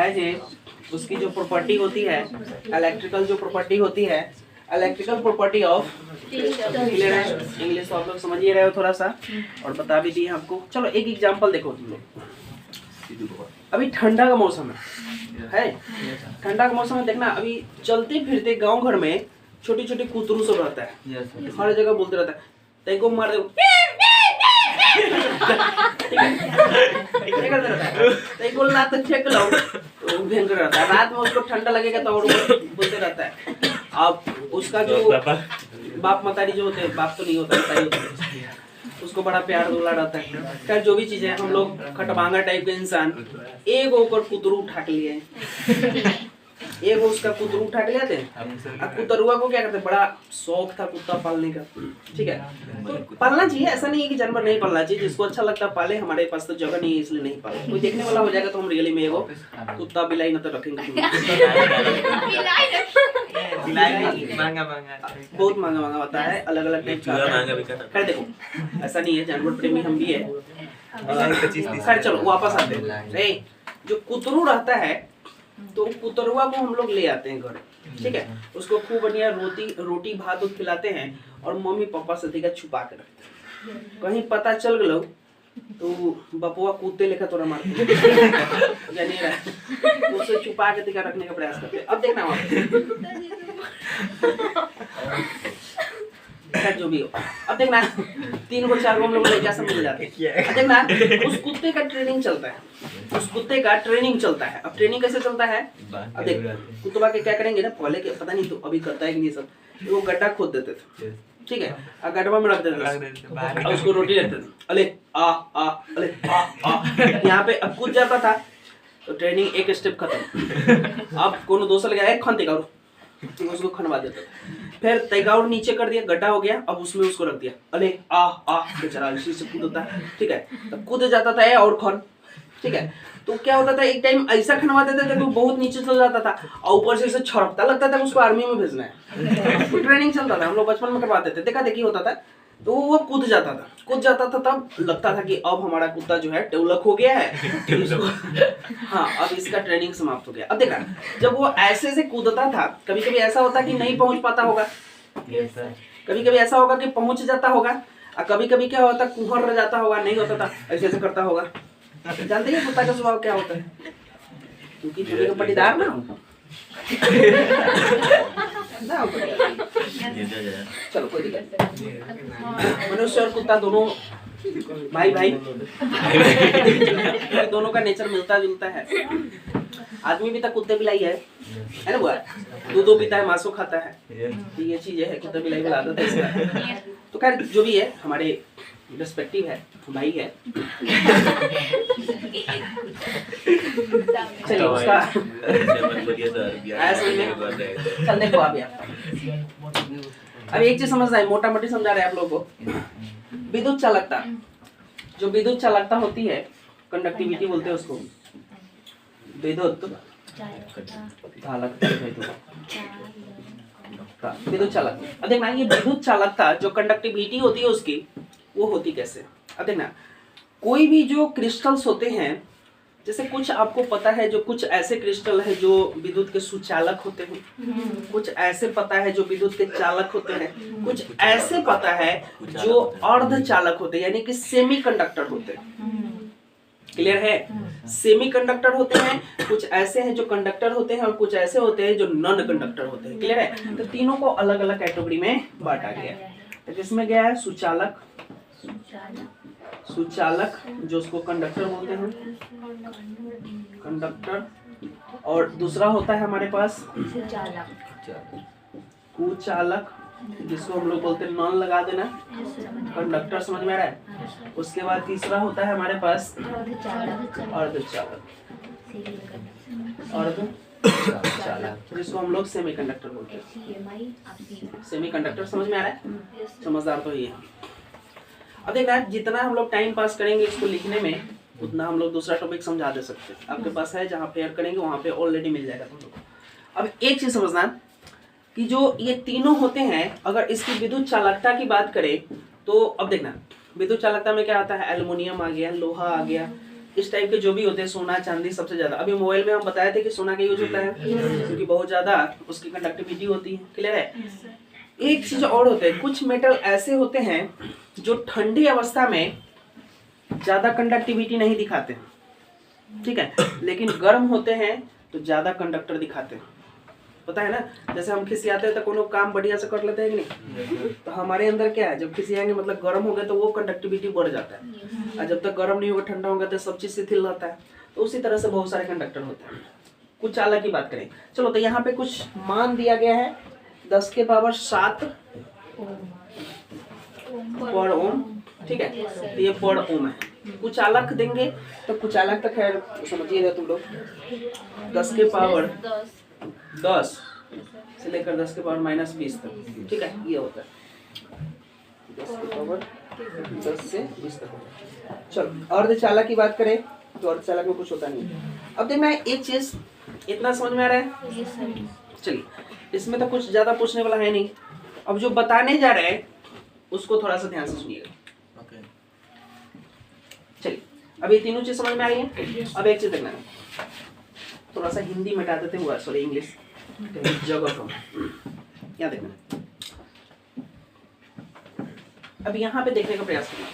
बताए हैं उसकी जो प्रॉपर्टी होती है, इलेक्ट्रिकल जो प्रॉपर्टी होती है, इलेक्ट्रिकल प्रॉपर्टी ऑफ, क्लियर है? इंग्लिश तो आप लोग समझ ही रहे हो थोड़ा सा और बता भी दिए आपको। चलो एक एग्जांपल देखो तुम लोग। अभी ठंडा का मौसम है ठंडा का मौसम है। देखना अभी चलते फिरते गांव घर में छोटी छोटी कुतरू सब रहता है, हर जगह बोलते रहता है, तेको मार दे भयंकर रहता है। रात में उसको ठंडा लगेगा तो और बोलते रहता है। अब उसका जो बाप मतारी जो होते हैं, बाप तो नहीं होता, मतारी होता है, उसको बड़ा प्यार दुला रहता है। खैर जो भी चीजें, हम लोग खटबांगा टाइप के इंसान एक ऊपर कुतरू उठा के लिए, एक उसका कुतरू उठा के लेते हैं। अब कुतरुआ को क्या करते हैं, बड़ा शौक था कुत्ता पालने का, ठीक है? तो पालना चाहिए, ऐसा नहीं है कि जानवर नहीं पालना चाहिए, जिसको अच्छा लगता है पाले। हमारे पास तो जगह नहीं है इसलिए नहीं पाले। कोई देखने वाला हो जाएगा तो हम रियली में एगो कुत्ता बिलाई न तो रखेंगे। बहुत महंगा होता है, अलग अलग टाइप का। खैर देखो ऐसा नहीं है, जानवर प्रेमी हम भी है। खैर चलो वापस आते हैं। जो कुतरू रहता है तो कुतरुआ को हम लोग ले आते हैं घर, ठीक है? उसको खूब बढ़िया रोटी भात खिलाते हैं और मम्मी पापा से देखा छुपा के रखते हैं। कहीं पता चल गलो तो बपुआ कुत्ते लेकर तोड़ा मारते नहीं रहा, तो उसे छुपा के दिखा रखने का प्रयास करते हैं। अब देखना जो भी हो, अब देखना 3 को 4 को हम लोग लड़कियां सब मिल जाते हैं। अब देखना उस कुत्ते का ट्रेनिंग चलता है, उस कुत्ते का ट्रेनिंग चलता है। अब ट्रेनिंग कैसे चलता है, अब देख कुत्तों के क्या करेंगे ना, पहले के पता नहीं तो अभी करता है कि नहीं सब, वो गड्ढा खोद देते थे, ठीक है? और गड्ढा में रख देते थे और उसको रोटी देते थे। अले अले यहाँ पे अब कूद जाता था तो ट्रेनिंग एक स्टेप खत्म। अब कोनो दोस्त लगा एक खन देगा उसको खनवा देते थे। फिर तैगाउर नीचे कर दिया, गड्ढा हो गया, अब उसमें उसको रख दिया। अले बेचारा इसी से कूदता है, ठीक है? तब कूद जाता था और खन, ठीक है? तो क्या होता था, एक टाइम ऐसा खनवा देते थे तो बहुत नीचे चल जाता था और ऊपर से छड़कता लगता था उसको आर्मी में भेजना है। तो ट्रेनिंग चलता था, हम लोग बचपन में करवाते थे, देखा देखी होता था। तो वो कूद जाता था, तब लगता था कि अब हमारा कुत्ता जो है डेवलप हो गया है। हाँ, अब इसका ट्रेनिंग समाप्त हो गया। अब देखा जब वो ऐसे से कूदता था, कभी कभी ऐसा होता कि नहीं पहुंच पाता होगा, कभी कभी ऐसा होगा कि पहुंच जाता होगा, और कभी कभी क्या होता कुहर रह जाता होगा, नहीं होता था, ऐसे ऐसे करता होगा। जानते हैं कुत्ता का स्वभाव क्या होता है, क्योंकि चूड़ी का पट्टीदार ना चलो कोई दिक्कत नहीं। मनुष्य और कुत्ता दोनों भाई दोनों का नेचर मिलता जुलता है। आदमी भी तो कुत्ते बिलाई है ना बुआ, दूध पीता है, मांसो खाता है, ये चीज है, कुत्ते बिलाई वाला आदत है इसका। तो खैर जो भी है, हमारे रिस्पेक्टिव है, भाई है। चलिए उसका ऐसे में चल देखो आप अब एक चीज समझना है, मोटा मोटी समझा रहे हैं आप लोगों को। विद्युत चालकता, जो विद्युत चालकता होती है, कंडक्टिविटी बोलते हैं उसको, विद्युत चालकता। विद्युत चालकता, अब देखना ये विद्युत चालकता जो कंडक्टिविटी होती है उसकी, वो होती कैसे। अब देखना कोई भी जो क्रिस्टल्स होते हैं, जैसे कुछ आपको पता है जो कुछ ऐसे क्रिस्टल है जो विद्युत के सुचालक होते हैं, कुछ ऐसे पता है जो विद्युत के चालक होते हैं, कुछ ऐसे पता है जो अर्धचालक होते हैं, यानी कि सेमीकंडक्टर होते हैं। क्लियर है? सेमीकंडक्टर होते हैं, कुछ ऐसे हैं जो कंडक्टर होते हैं और कुछ ऐसे होते हैं जो नॉन कंडक्टर होते हैं। क्लियर है? तो तीनों को अलग अलग कैटेगरी में बांटा गया है। तो जिसमें गया है सुचालक, सुचालक जो उसको कंडक्टर बोलते हैं, कंडक्टर, और दूसरा होता है हमारे पास कुचालक, जिसको हम लोग बोलते हैं नॉन लगा देना, कंडक्टर, समझ में आ रहा है? उसके बाद तीसरा होता है हमारे पास अर्धचालक, अर्धचालक जिसको हम लोग सेमीकंडक्टर बोलते हैं। सेमीकंडक्टर समझ में आ रहा है? समझदार तो ये है। अब देखना जितना हम लोग टाइम पास करेंगे इसको लिखने में, उतना हम लोग दूसरा टॉपिक समझा दे सकते हैं। आपके पास है, जहाँ पे ऐड करेंगे वहाँ पे ऑलरेडी मिल जाएगा तुम लोग को। अब एक चीज समझना कि जो ये तीनों होते हैं, अगर इसकी विद्युत चालकता की बात करें तो अब देखना विद्युत चालकता में क्या आता है, एल्युमिनियम आ गया, लोहा आ गया, इस टाइप के जो भी होते हैं, सोना चांदी सबसे ज्यादा। अभी मोबाइल में हम बताए थे कि सोना का यूज होता है क्योंकि बहुत ज्यादा उसकी कंडक्टिविटी होती है। क्लियर है? एक चीज और होते हैं, कुछ मेटल ऐसे होते हैं जो ठंडी अवस्था में ज्यादा कंडक्टिविटी नहीं दिखाते, ठीक है, लेकिन गर्म होते हैं तो ज्यादा कंडक्टर दिखाते हैं। पता है ना, जैसे हम खिसियाते हैं तो कोनो काम बढ़िया से कर लेते हैं कि नहीं, तो हमारे अंदर क्या है, जब खिसियाएंगे मतलब गर्म हो गए तो वो कंडक्टिविटी बढ़ जाता है, और जब तक गर्म नहीं होगा ठंडा होगा तो सब चीज शिथिल रहता है। तो उसी तरह से बहुत सारे कंडक्टर होते हैं। कुछ चालक की बात करें, चलो तो यहाँ पे कुछ मान दिया गया है 10 के पावर 7 पर ओम, ठीक है, तो ये पर ओम है। कुछ चालक देंगे तो कुछ चालक तो खैर समझिएगा तुम लोग, 10 के पावर 10 से लेकर 10 के पावर -20 तक, ठीक है, ये होता है 10 के पावर 10 से 20 तक होता है। चलो अर्धचालक की बात करें तो अर्धचालक में कुछ होता नहीं। अब देखना एक चीज, इतना समझ में आ रहा है? चलिए, इसमें तो कुछ ज्यादा पूछने वाला है नहीं। अब जो बताने जा रहे हैं उसको थोड़ा सा ध्यान से सुनिएगा। चलिए, अब ये तीनों चीज समझ में आ रही है। अब एक चीज देखना है, थोड़ा सा हिंदी मिटा देते हुआ, सॉरी इंग्लिश जगह को यहाँ देखना। अब यहाँ पे देखने का प्रयास करना।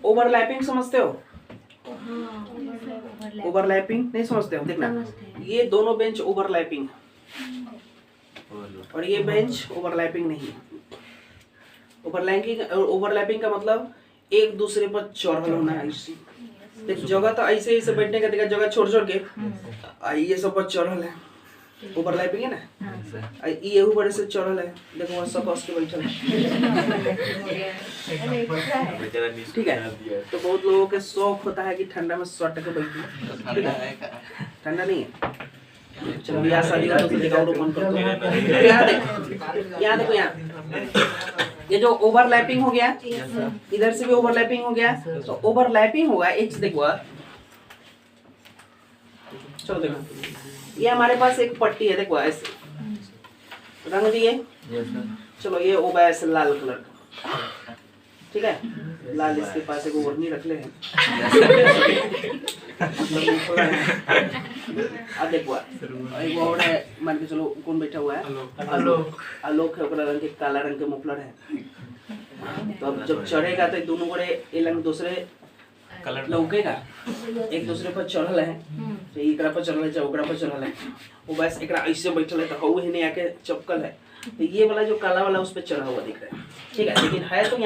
ओवरलैपिंग समझते हो? ओवरलैपिंग नहीं समझते हो? देखना, ये दोनों बेंच ओवरलैपिंग और ये बेंच ओवरलैपिंग नहीं है। ओवरलैपिंग का मतलब एक दूसरे पर चढ़ल होना है। देख जगह तो ऐसे ऐसे बैठने का देखा, जगह छोड़ छोड़ के ये सब पर चढ़ल है, ओवरलैपिंग है ना। ये ऊपर से चढ़ल है, देखो वहाँ सब कस के बैठल है, ठीक है। तो बहुत लोगों के शौक होता है कि ठंडा में सट के बैठे, ठंडा नहीं है। चलो ब्याह शादी का तो दिखाओ तो कौन करता है। यहाँ देखो यहाँ ये जो ओवरलैपिंग हो गया, इधर से भी ओवरलैपिंग हो गया, तो ओवरलैपिंग होगा एक चीज देखो। चलो देखो, ये हमारे पास एक पट्टी है, देखो ऐसे रंग दिए। चलो ये ओबा ऐसे लाल कलर का, ठीक है, लाल इसके पास एक ओढ़नी रख ले हैं। अब देखो एक और है, मान के चलो कौन बैठा हुआ है, आलोक है, ओकरा रंग के काला रंग के मुफलर है। तो अब जब चढ़ेगा तो दोनों बड़े ये रंग दूसरे लौकेगा, एक दूसरे पर चढ़ल है, तो एकरा पर चढ़ल है चाहे ओकरा पर चढ़ल है, वो बस एकरा ऐसे बैठल है तो हऊ ही नहीं आके चपकल है, तो ये वाला जो काला वाला उस पर चढ़ा हुआ दिख रहा है, ठीक है। लेकिन है तो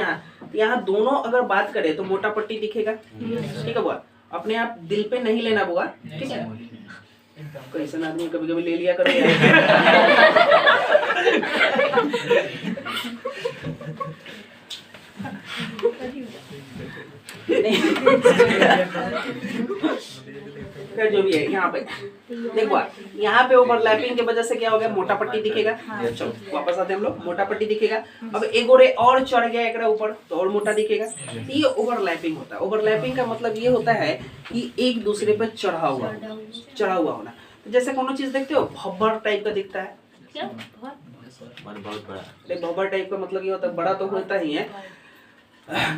यहाँ दोनों अगर बात करें तो मोटा पट्टी दिखेगा, ठीक है बुआ, अपने आप दिल पे नहीं लेना बुआ, ठीक है। कैसे आदमी कभी कभी ले लिया करो जो भी है यहाँ पे देखो, यहाँ पे ओवरलैपिंग की वजह से क्या हो गया, मोटा पट्टी दिखेगा। चलो वापस आते हैं हम लोग, मोटा पट्टी दिखेगा। अब एक और चढ़ गया एक ऊपर तो और मोटा दिखेगा, ये ओवरलैपिंग होता है। ओवरलैपिंग का मतलब ये होता है कि एक दूसरे पर चढ़ा हुआ होना। तो जैसे कोनो चीज देखते हो भब्बर टाइप का दिखता है, बहुत बड़ा भब्बर टाइप का मतलब ये होता है, बड़ा तो होता ही है।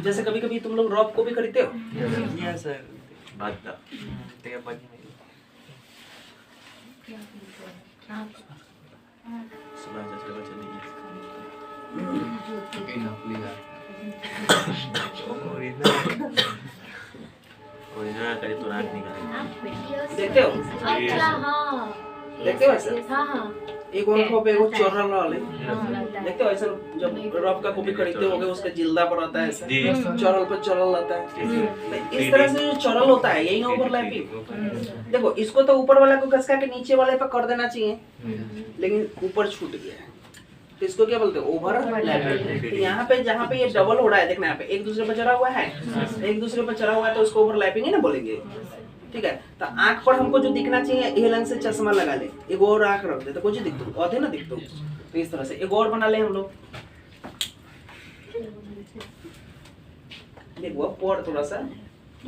जैसे कभी कभी तुम लोग रॉक को भी खरीदते हो, देखते हो? देखते हो ऐसा एक और पे वो चोरल वाले देखते हो ऐसा, जब रॉक का कॉपी खरीदते होगे उसका जिल्दा पर आता है ऐसा, चोरल पर चोरल आता है। तो इस तरह से जो चोरल होता है यही ना ओवरलैपिंग। देखो इसको तो ऊपर वाला को घसका के नीचे वाले पर कर देना चाहिए, लेकिन ऊपर छूट गया है, तो इसको क्या बोलते हैं, ओवरलैपिंग। तो यहाँ पे जहाँ पे ये डबल हो रहा है, देखना यहाँ पे एक दूसरे पर चढ़ा हुआ है, एक दूसरे पर चढ़ा हुआ है, तो उसको ओवरलैपिंग ही ना बोलेंगे, ठीक है। तो आंख पर हमको जो दिखना चाहिए ये रंग से चश्मा लगा ले, एक और आंख रख दे तो कुछ दिखतो आधे ना दिखतो। तो इस तरह से एक और बना ले हम लोग, देखो और थोड़ा सा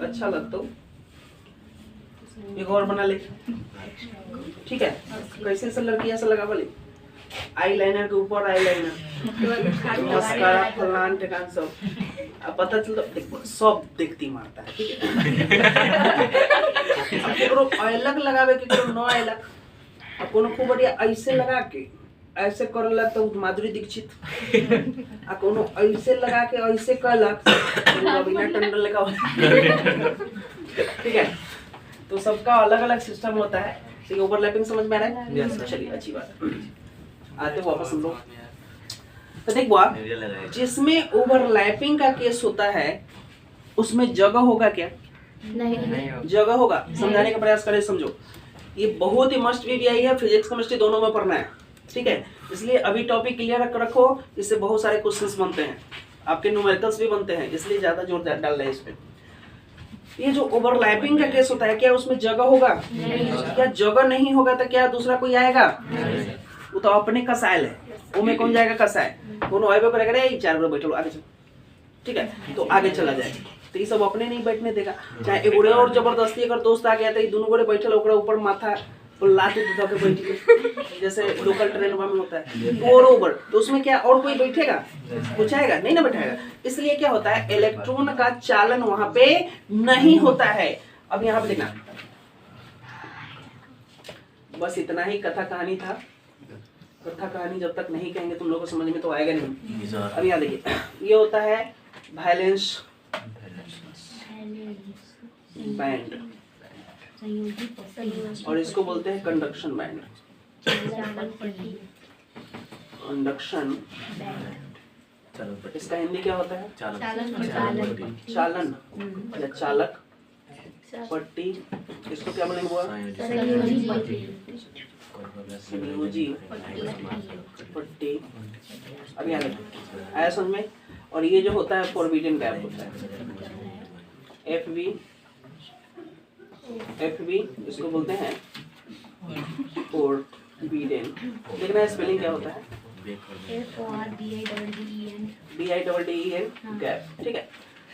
अच्छा लगता, एक और बना ले, ठीक है। कैसे से लड़की ऐसा लगा बोले, आई लाइनर के ऊपर आई लाइनर, मस्कारा फलान ठिकान सब, अब पता चलो देखो सब देखती मारता है, ठीक है। अब केकरो अलग लगावे केकरो न अलग, अब कोनो खूब बढ़िया ऐसे लगा के ऐसे करला तो माधुरी दीक्षित, आ कोनो ऐसे लगा के ऐसे करलक तो रवीना टंडन लगा, ठीक है। तो सबका अलग अलग सिस्टम होता है, ठीक है। ओवरलैपिंग समझ में आ रहा है? Yes sir. चलिए अच्छी बात है। आते वापस हम लोग, तो देखो आप जिसमें ओवरलैपिंग का केस होता है उसमें जगह होगा क्या? नहीं जगह होगा। समझाने का प्रयास करें, समझो। ये बहुत ही मस्ट भी आई है, फिजिक्स केमिस्ट्री दोनों में पढ़ना है, ठीक है। इसलिए अभी टॉपिक क्लियर रखो, इससे बहुत सारे क्वेश्चंस बनते हैं, आपके न्यूमेरिकल्स भी बनते हैं, इसलिए ज्यादा जोर डाल रहे हैं इस पे। ये जो ओवरलैपिंग का केस होता है, क्या उसमें जगह होगा? क्या जगह नहीं होगा तो क्या दूसरा कोई आएगा? वो तो अपने कसायल है, वो में कौन जाएगा? कसाय। कोनो आएबे करेगा रे 4 बजे बैठो आगे चलो, ठीक है, तो आगे चला जाएगा। तो ये सब अपने नहीं बैठने देगा। चाहे एगोड़े और जबरदस्ती अगर दोस्त आ गया तो ये दोनों गोड़े बैठल ओकरा ऊपर माथा लात उठा के बैठ गए, जैसे लोकल ट्रेन में होता है और ओवर, तो उसमें क्या और कोई बैठेगा? कुछ आएगा? नहीं ना बैठाएगा। इसलिए क्या होता है, इलेक्ट्रॉन का चालन वहां पे नहीं होता है। अब यहाँ पे देखना, बस इतना ही कथा कहानी था। कथा कहानी जब तक नहीं कहेंगे तुम लोगों को समझ में तो आएगा नहीं। अब यहाँ देखिए, ये होता है वैलेंस बैंड और इसको बोलते हैं कंडक्शन बैंड। कंडक्शन, इसका हिंदी क्या होता है? चालन या चालक पट्टी। इसको क्या बोलेंगे बुआ? संयोजी पट्टी। अब यहाँ देखो, आया समझ में? और ये जो होता है फॉरबिडन गैप होता है, FV इसको बोलते हैं फॉरबिडन। देखना स्पेलिंग क्या होता है? BIDDEN गैप, ठीक है,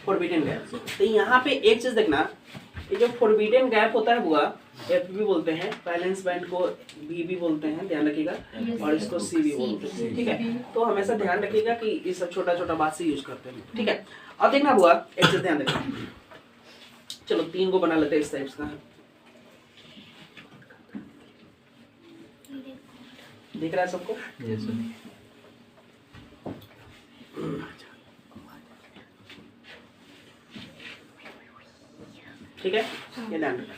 फॉरबिडन गैप। तो यहाँ पे एक चीज देखना, ये जो फॉरबिडन गैप होता है बुआ, FV बोलते हैं, वैलेंस बैंड को B भी बोलते हैं, ध्यान रखिएगा, और इसको C भी बोलते हैं, ठीक है। तो हमेशा ध्यान रखिएगा कि ये सब छोटा छोटा बात से यूज करते हैं, ठीक है। अब देखना बुआ, एक चीज ध्यान रखना, चलो 3 को बना लेते हैं इस टाइप का। दिख रहा है सबको? Yes sir. ठीक है, ये ध्यान रखना।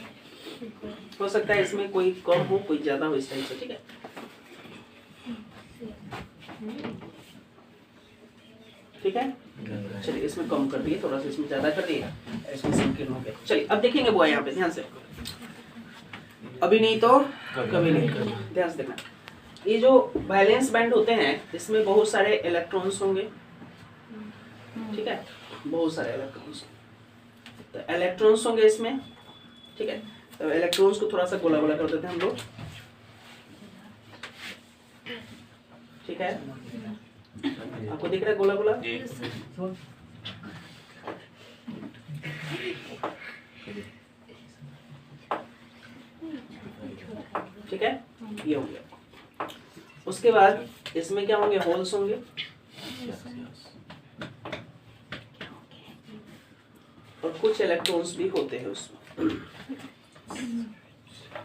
हो सकता है इसमें कोई कम हो कोई ज्यादा हो, इस टाइप से, ठीक है। ठीक है, चलिए इसमें कम कर दिए, थोड़ा सा इसमें ज्यादा कर दिए, इसमें संकीर्ण हो गया। चलिए अब देखेंगे बुआ यहाँ पे ध्यान से, अभी नहीं तो कभी नहीं, ध्यान से देखना। ये जो वैलेंस बैंड होते हैं इसमें बहुत सारे इलेक्ट्रॉन्स होंगे, ठीक है, बहुत सारे इलेक्ट्रॉन्स, तो इलेक्ट्रॉन्स होंगे इसमें, ठीक है। तो इलेक्ट्रॉन्स को थोड़ा सा गोला गोला कर देते हैं हम लोग, ठीक है। आपको दिख रहा है गोला गोला? ठीक है, ये हो गया। उसके बाद इसमें क्या होंगे? होल्स होंगे, और कुछ इलेक्ट्रॉन्स भी होते हैं उसमें,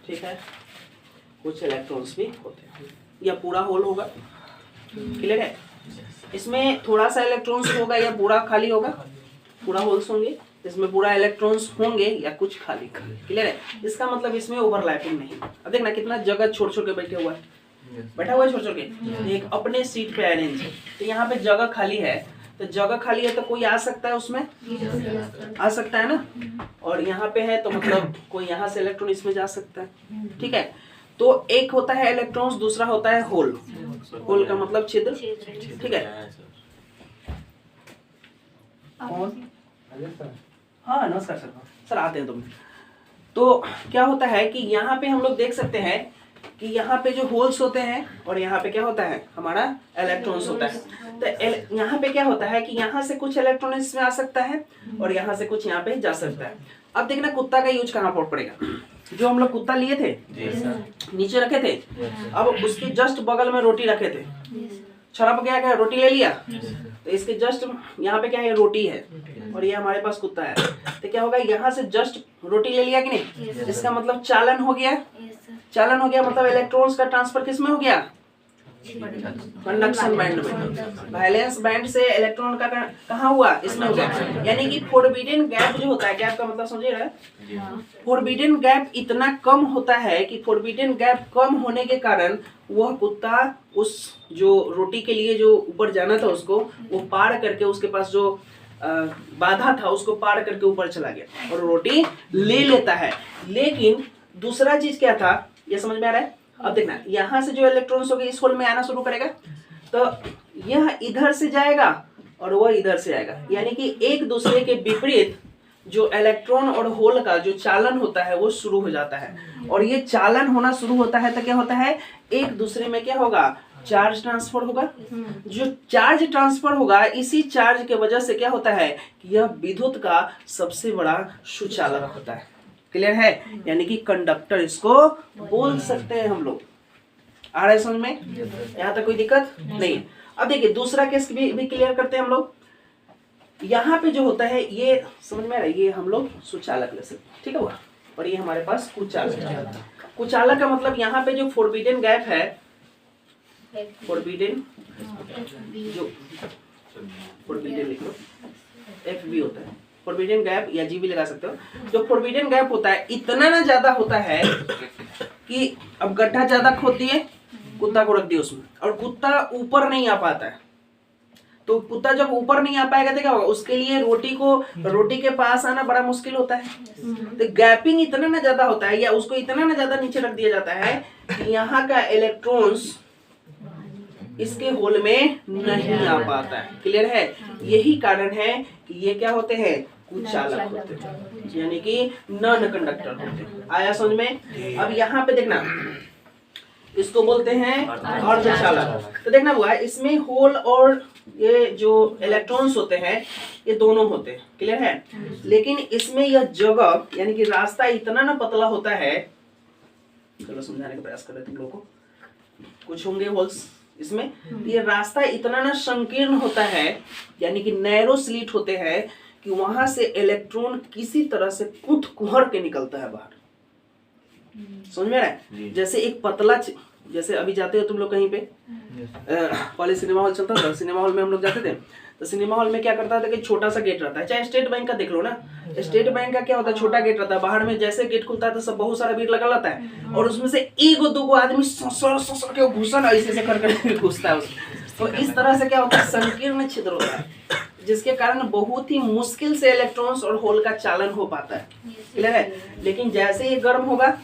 ठीक है, कुछ इलेक्ट्रॉन्स भी होते हैं, या पूरा होल होगा, क्लियर है। इसमें थोड़ा सा इलेक्ट्रॉन्स होगा या पूरा खाली होगा? पूरा होल्स होंगे, इसमें पूरा इलेक्ट्रॉन्स होंगे या कुछ खाली, क्लियर है। इसका मतलब इसमें ओवरलैपिंग नहीं। अब देखना कितना जगह छोड़ छोड़ के बैठे हुआ है, बैठा हुआ है छोड़ छोड़ के, एक अपने सीट पे अरेंज है। तो यहाँ पे जगह खाली है, तो जगह खाली है तो कोई आ सकता है उसमें, आ सकता है ना। और यहाँ पे है तो मतलब कोई यहाँ से इलेक्ट्रॉन इसमें जा सकता है, ठीक है। तो एक होता है इलेक्ट्रॉन्स, दूसरा होता है होल। होल का मतलब छिद्र, ठीक है। कौन? हाँ नमस्कार सर, सर आते हैं 2 मिनट। तो क्या होता है कि यहाँ पे हम लोग देख सकते हैं कि यहाँ पे जो होल्स होते हैं और यहाँ पे क्या होता है? हमारा इलेक्ट्रॉन्स होता है। तो यहाँ पे क्या होता है कि यहाँ से कुछ इलेक्ट्रॉन इसमें आ सकता है और यहाँ से कुछ यहाँ पे जा सकता है। अब देखना कुत्ता का यूज कहाँ पर पड़ेगा। जो हम लोग कुत्ता लिए थे नीचे रखे थे, अब उसके जस्ट बगल में रोटी रखे थे, छड़प गया क्या? रोटी ले लिया, तो इसके जस्ट यहाँ पे क्या है, रोटी है और ये हमारे पास कुत्ता है, तो क्या होगा, यहाँ से जस्ट रोटी ले लिया कि नहीं, इसका मतलब चालन हो गया। चालन हो गया मतलब इलेक्ट्रॉन्स का ट्रांसफर किस में हो गया, कंडक्शन बैंड में। वैलेंस बैंड से इलेक्ट्रॉन का कहाँ हुआ, इसमें हो गया। यानी कि फोरबिडन गैप जो होता है, गैप का मतलब समझिए रहा, फोरबिडन गैप इतना कम होता है कि फोरबिडन गैप कम होने के कारण वह कुत्ता उस जो रोटी के लिए जो ऊपर जाना था उसको वो पार करके, उसके पास जो बाधा था उसको पार करके ऊपर चला गया और रोटी ले लेता है। लेकिन दूसरा चीज क्या था, ये समझ में आ रहा है। अब देखना, यहाँ से जो इलेक्ट्रॉन्स होंगे इस होल में आना शुरू करेगा, तो यह इधर से जाएगा और वह इधर से आएगा। यानी कि एक दूसरे के विपरीत जो इलेक्ट्रॉन और होल का जो चालन होता है वो शुरू हो जाता है। और ये चालन होना शुरू होता है तो क्या होता है, एक दूसरे में क्या होगा, चार्ज ट्रांसफर होगा। जो चार्ज ट्रांसफर होगा, इसी चार्ज के वजह से क्या होता है कि यह विद्युत का सबसे बड़ा सुचालक होता है। क्लियर है, यानी कि कंडक्टर इसको बोल सकते हैं हम लोग। आ रहा है समझ में, यहाँ तक कोई दिक्कत नहीं। अब देखिए दूसरा केस भी क्लियर करते हैं हम लोग। यहाँ पे जो होता है ये समझ में आ रहा है, ये हम लोग सुचालक ले सकते हैं, ठीक है हुआ। और ये हमारे पास कुचालक है। कुचालक का मतलब यहाँ पे जो फोरबिडन गैप है, फोरबिडन जो फोरबिडन लिख लो, FB होता है, फोरबिडन गैप या जी भी लगा सकते हो। जो फोरबिडन गैप होता है इतना ना ज्यादा होता है कि अब गड्ढा ज्यादा खोदी है, कुत्ता को रख दिया उसमें और कुत्ता ऊपर नहीं आ पाता है। तो कुत्ता जब ऊपर नहीं आ पाएगा तो क्या होगा, उसके लिए रोटी के पास आना बड़ा मुश्किल होता है। तो गैपिंग इतना ना ज्यादा होता है या उसको इतना ना ज्यादा नीचे रख दिया जाता है कि यहाँ का इलेक्ट्रॉन्स इसके होल में नहीं आ पाता है। क्लियर है, यही कारण है कि ये क्या होते हैं, कुचालक होते हैं, यानी कि नॉन कंडक्टर होते हैं। आया समझ में। अब यहाँ पे देखना, इसको बोलते हैं अर्धचालक। तो देखना हुआ है, इसमें होल और ये जो इलेक्ट्रॉन्स होते हैं ये दोनों होते हैं। क्लियर है, लेकिन इसमें यह जगह यानी कि रास्ता इतना ना पतला होता है, चलो समझाने का प्रयास कर रहे तुम लोग को, कुछ होंगे होल्स इसमें, ये रास्ता इतना ना संकीर्ण होता है, यानी कि नैरो स्लिट होते हैं कि वहां से इलेक्ट्रॉन किसी तरह से कुंथ कुहर के निकलता है बाहर। समझ में आ रहा है, जैसे एक पतला, जैसे अभी जाते हो तुम लोग कहीं पे, पहले सिनेमा हॉल चलता था, सिनेमा हॉल में हम लोग जाते थे, तो सिनेमा हॉल में क्या करता था कि छोटा सा गेट रहता है, चाहे स्टेट बैंक का देख लो ना, स्टेट बैंक का क्या होता है, छोटा गेट रहता है, बाहर में जैसे गेट खुलता है तो सब बहुत सारा भीड़ लगा रहता है और उसमें से एगो दूगो आदमी ससुर के घुसन ऐसे से कर घुसता है उसमें। तो इस तरह से क्या होता है, संकीर्ण छिद्र होता है, जिसके कारण बहुत ही मुश्किल से इलेक्ट्रॉन्स और होल का चालन हो पाता है। क्लियर है, लेकिन जैसे ये गर्म होगा